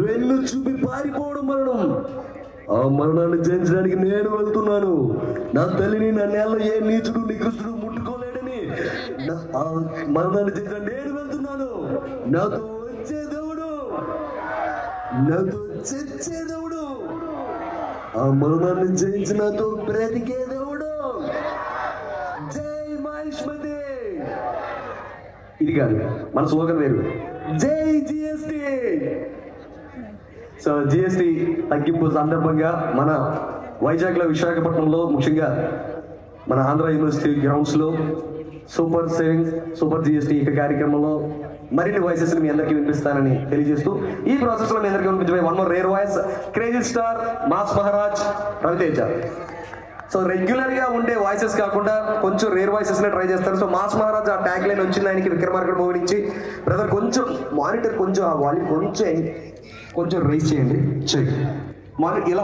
వెన్ను చూపి పారిపోవడం మరణం. ఆ మరణాన్ని జయించడానికి నేను వెళ్తున్నాను. నా తల్లిని నా నేలలో ఏ నీచుడు నికృష్టుడు ముట్టుకోలేడని ఆ మరణాన్ని జయించడానికి నేను వెళ్తున్నాను. నాతో వచ్చే దేవుడు, నాతో చచ్చే దేవుడు, ఆ మరణాన్ని జయించి నాతో బ్రతికే దేవుడు. జై మహిష్మతి. ఇది కాదు, మన స్లోగన్ వేరు. జై జిఎస్టి. సో జిఎస్టి తగ్గింపు సందర్భంగా మన వైజాగ్లో, విశాఖపట్నంలో, ముఖ్యంగా మన ఆంధ్ర యూనివర్సిటీ గ్రౌండ్స్లో సూపర్ సేవింగ్స్, సూపర్ జిఎస్టి ఈ కార్యక్రమంలో మరిన్ని వాయిసెస్ మీ అందరికీ వినిపిస్తానని తెలియజేస్తూ, ఈ ప్రాసెస్లో మీ అందరికీ వినిపించబోయే one more rare voice, crazy star mass Maharaj Raviteja. So రెగ్యులర్గా ఉండే వాయిసెస్ కాకుండా కొంచెం రేర్ వాయిసెస్నే ట్రై చేస్తారు. సో మాస్ మహారాజ్ ఆ ట్యాగ్ లైన్ వచ్చింది ఆయనకి విక్రమార్కుడు మూవీ నుంచి. బ్రదర్ కొంచెం మానిటర్, కొంచెం ఆ వాల్యూమ్ కొంచెం రైజ్ చేయండి. ఇలా